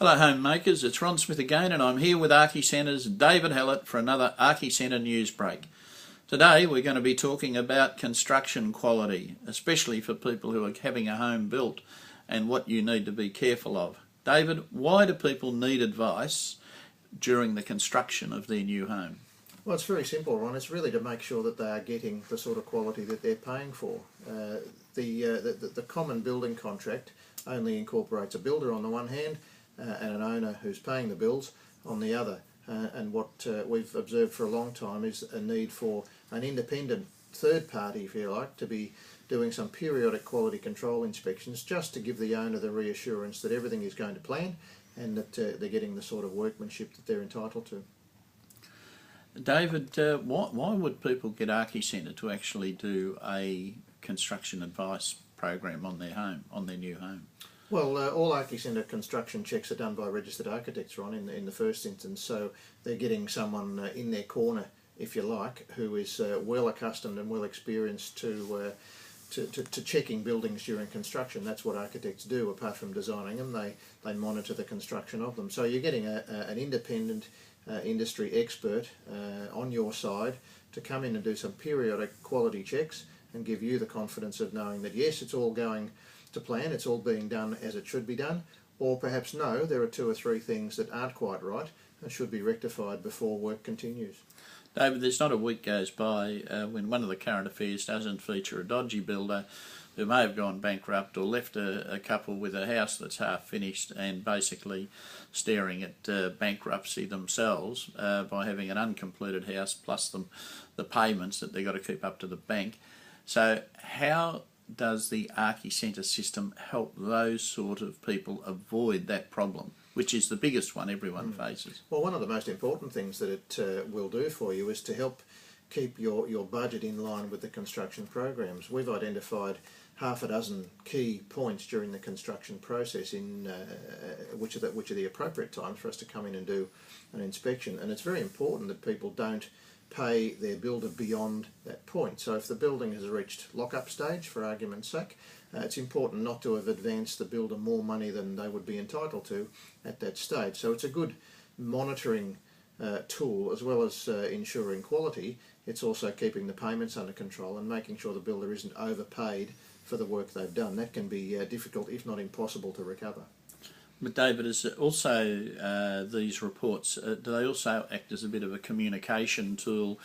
Hello homemakers, it's Ron Smith again and I'm here with Archicenter's David Hallett for another Archicenter news break. Today we're going to be talking about construction quality, especially for people who are having a home built and what you need to be careful of. David, why do people need advice during the construction of their new home? Well, it's very simple, Ron. It's really to make sure that they are getting the sort of quality that they're paying for. The common building contract only incorporates a builder on the one hand and an owner who's paying the bills on the other. And what we've observed for a long time is a need for an independent third party, if you like, to be doing some periodic quality control inspections just to give the owner the reassurance that everything is going to plan and that they're getting the sort of workmanship that they're entitled to. David, why would people get Archicenter to actually do a construction advice program on their home, on their new home? Well, all Archicenter construction checks are done by registered architects, Ron, in the first instance, so they're getting someone in their corner, if you like, who is well accustomed and well experienced to checking buildings during construction. That's what architects do. Apart from designing them, they monitor the construction of them. So you're getting an independent industry expert on your side to come in and do some periodic quality checks and give you the confidence of knowing that yes, it's all going to plan, it's all being done as it should be done, or perhaps no, there are two or three things that aren't quite right and should be rectified before work continues. David, there's not a week goes by when one of the current affairs doesn't feature a dodgy builder who may have gone bankrupt or left a couple with a house that's half finished and basically staring at bankruptcy themselves by having an uncompleted house plus the payments that they've got to keep up to the bank. So how does the Archicenter system help those sort of people avoid that problem, which is the biggest one everyone faces? Well, one of the most important things that it will do for you is to help keep your budget in line with the construction programs. We've identified half a dozen key points during the construction process in which are the appropriate times for us to come in and do an inspection, and it's very important that people don't pay their builder beyond that point. So if the building has reached lock-up stage, for argument's sake, it's important not to have advanced the builder more money than they would be entitled to at that stage. So it's a good monitoring tool as well as ensuring quality. It's also keeping the payments under control and making sure the builder isn't overpaid for the work they've done. That can be difficult, if not impossible, to recover. But David, is also these reports, do they also act as a bit of a communication tool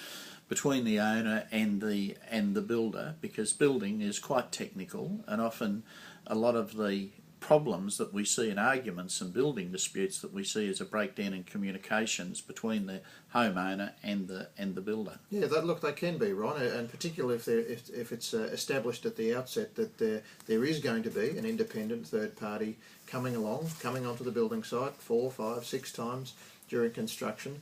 between the owner and the builder? Because building is quite technical, and often a lot of the problems that we see in arguments and building disputes that we see is a breakdown in communications between the homeowner and the builder. Yeah, they can be, Ron, and particularly if it's established at the outset that there is going to be an independent third party coming onto the building site 4, 5, 6 times during construction,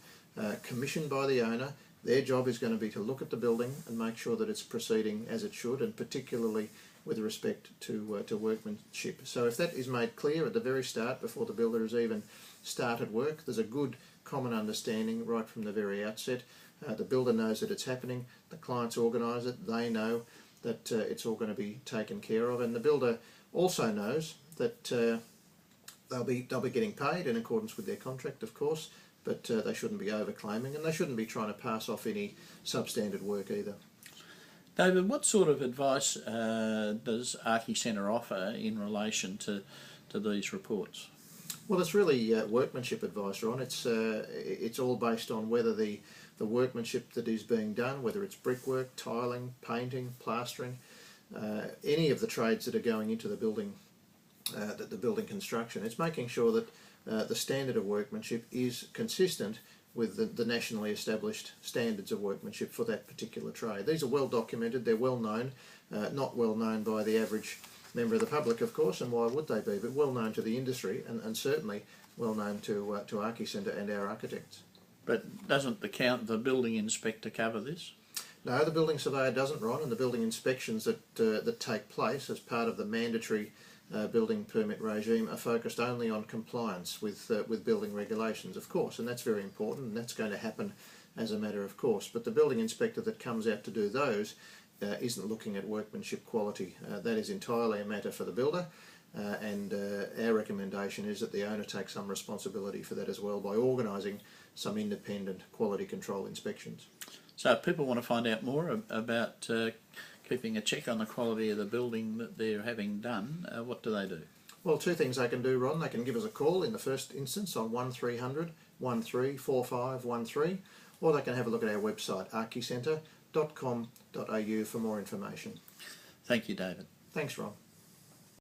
commissioned by the owner. Their job is going to be to look at the building and make sure that it's proceeding as it should, and particularly with respect to workmanship. So if that is made clear at the very start, before the builder has even started work, there's a good common understanding right from the very outset. The builder knows that it's happening, the clients organise it, they know that it's all going to be taken care of, and the builder also knows that they'll be getting paid in accordance with their contract, of course, but they shouldn't be overclaiming, and they shouldn't be trying to pass off any substandard work either. David, what sort of advice does Archicenter offer in relation to these reports? Well, it's really workmanship advice, Ron. It's all based on whether the workmanship that is being done, whether it's brickwork, tiling, painting, plastering, any of the trades that are going into the building construction. It's making sure that the standard of workmanship is consistent with the nationally established standards of workmanship for that particular trade. These are well documented, they're well known, not well known by the average member of the public, of course, and why would they be, but well known to the industry and certainly well known to Archicenter and our architects. But doesn't the building inspector cover this? No, the building surveyor doesn't, Ron, and the building inspections that take place as part of the mandatory building permit regime are focused only on compliance with building regulations, of course, and that's very important, and that's going to happen as a matter of course. But the building inspector that comes out to do those isn't looking at workmanship quality. That is entirely a matter for the builder, and our recommendation is that the owner take some responsibility for that as well by organising some independent quality control inspections. So if people want to find out more about keeping a check on the quality of the building that they're having done, what do they do? Well, two things they can do, Ron. They can give us a call in the first instance on 1300 134513, or they can have a look at our website, archicentre.com.au, for more information. Thank you, David. Thanks, Ron.